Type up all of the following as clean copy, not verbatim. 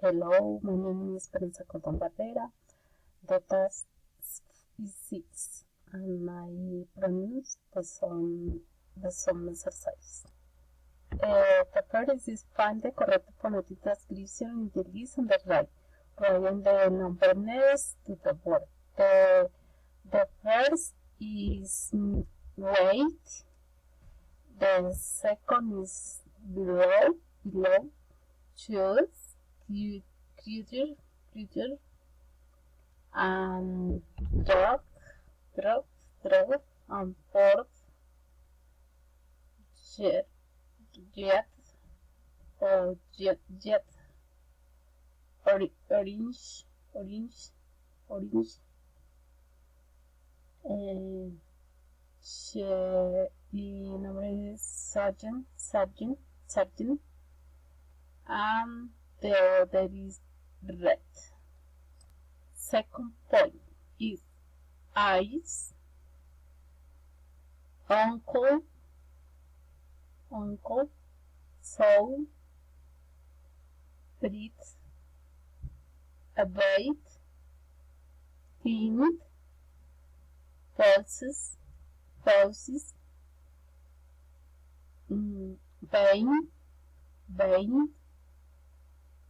Hello, my name is Prensa Cotton Barrera. The task is 6 and I pronounced the sum exercise. The first is find the correct phonetic transcription in the list on the right, writing the number next to the word. The first is wait. The second is below, choose, creature, and drop, and fourth, jet, orange, y nombre es sergeant, and the other is red. Second point is eyes, uncle, soul, breathe, abate, think, pulses, vein,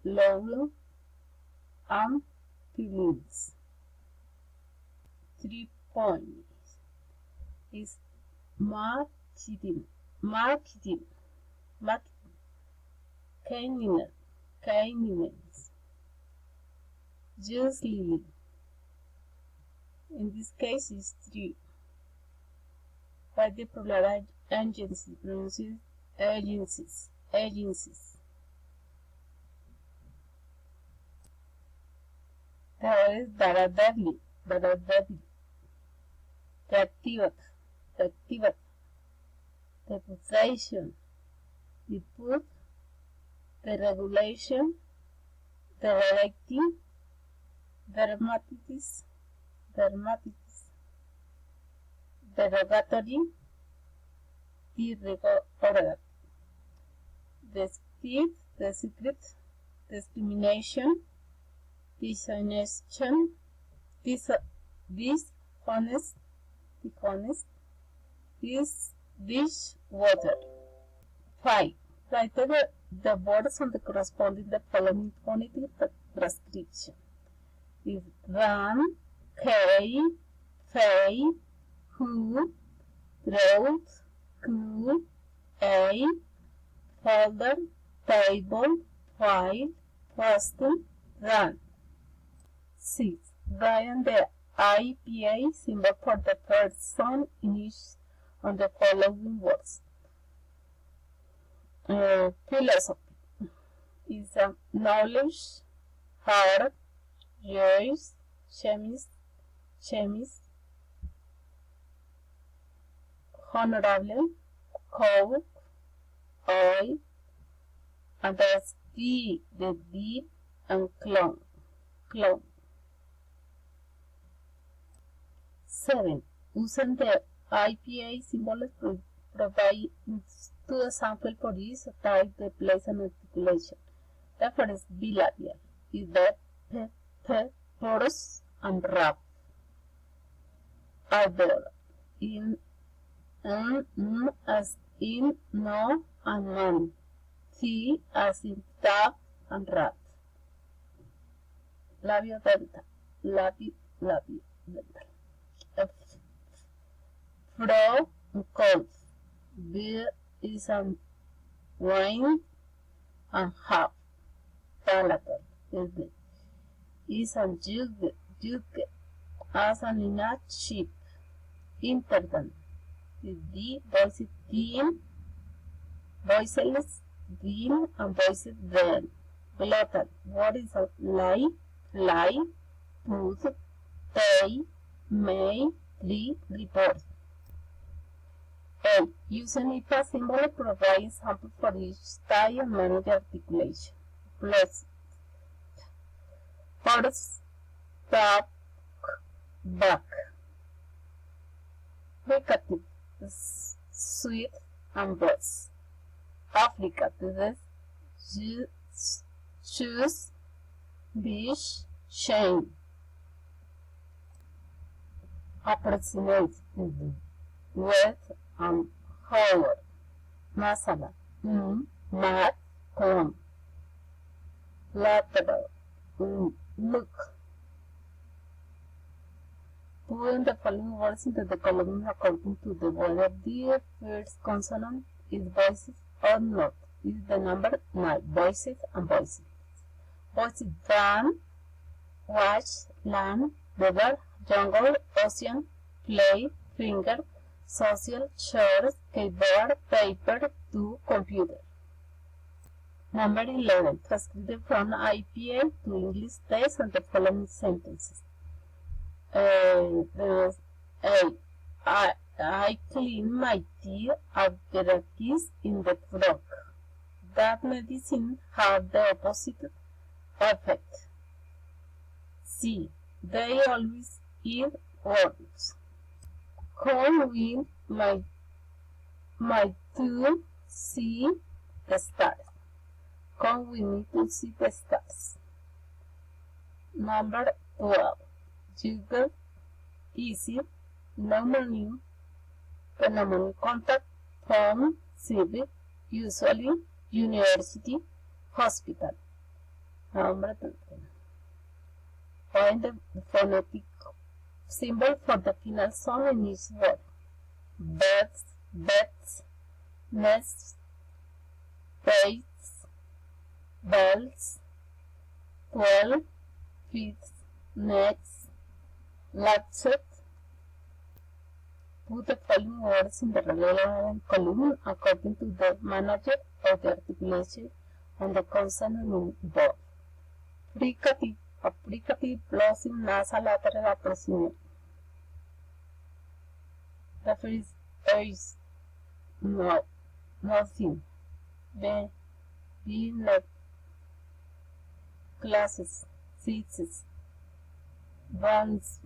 laurel, and feelings. 3 points is marketing, kindness, justly. In this case is 3. By the plural agency, pronounces agencies. There is daradably, the activate, the position, the put, the regulation, the directing, dermatitis, derogatory, irregular, the speed, the secret, discrimination, dishonest, dishwater. 5. Write the words on the corresponding the following phonetic transcription. Is run, carry, fay, who, road, cool, a, folder, table, file, fasten, run. 6. Write the IPA symbol for the first sound in each of the following words. Philosophy is knowledge, heart, joys, chemist, honorable, coke, oil, and that's the deep, and clone. 7. Using the IPA symbols provide 2 examples for each type, the place, and articulation. The first bilabial is the porous and rough. Alveolar in as in no and man. T as in tap and rat. Labio dental. Fro and cold. Beer is a wine and half. Palatal is a jug as an in a ship. Interdent is the voiced teen, voiceless dean, and voiced then. Glottal, what is a lie, put, pay, may, report. 8. Using IPA symbol provides examples for each style and manage articulation. Plus, horse, top, back. Fricative, sweet and buzz. Africa, choose, Beach, shame, approximate, wet and hour, masala, mat, come, lateral, look. Put the following words into the column according to the whether the first consonant is voiced or not. This is the number 9, voiced and voiced. Voiced, drum, watch, land, river, jungle, ocean, play, finger, social, chores, keyboard, paper, do, computer. Number 11. Transcribe from IPA to English text and the following sentences. There's A. I clean my teeth after a kiss in the frog. That medicine had the opposite effect. C. They always eat worms. Come with my to see the stars. Come with me to see the stars. Number 12. Jiggle, easy, no money, phenomenon contact, home, civic, usually, university, hospital. Number 13. Find the phonetic symbol for the final sound in each word. Birds, beds, nests, plates, bells, 12, feet, necks, lapset. Put the following words in the relevant column according to the manager of the articulation and the consonant involved. Fricative, applicative, plosive, nasal, lateral, approximate. The first is no, nothing. B, not, classes, seats, translate.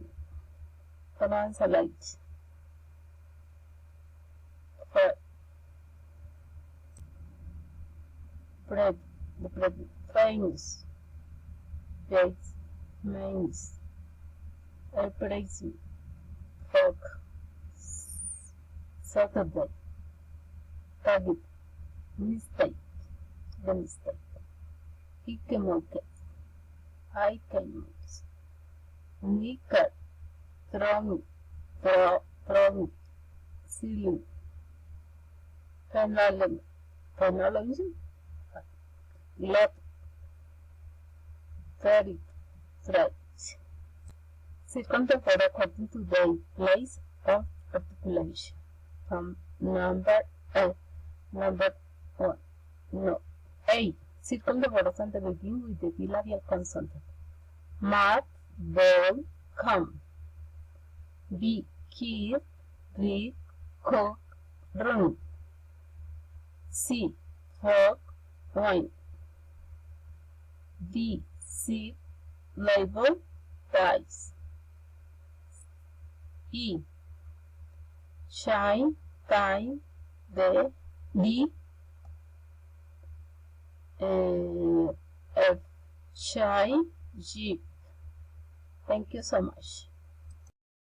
Bread, the bread, famous, dates, mains, operation, fork, Saturday, target, mistake, the mistake, Ikemoke, I can Nika, throwing, ceiling, phenomenology, lot, very, threat. Circle the word according to the place of articulation. From number 1. No. A. Circle the words at the beginning with the bilabial consonant. Mat, ball, come. B. Kid, read, cook, run. C. Fork, wine. D. Sip, label, dice. E. Shine, time, the, D. F. Shine, jeep. Thank you so much.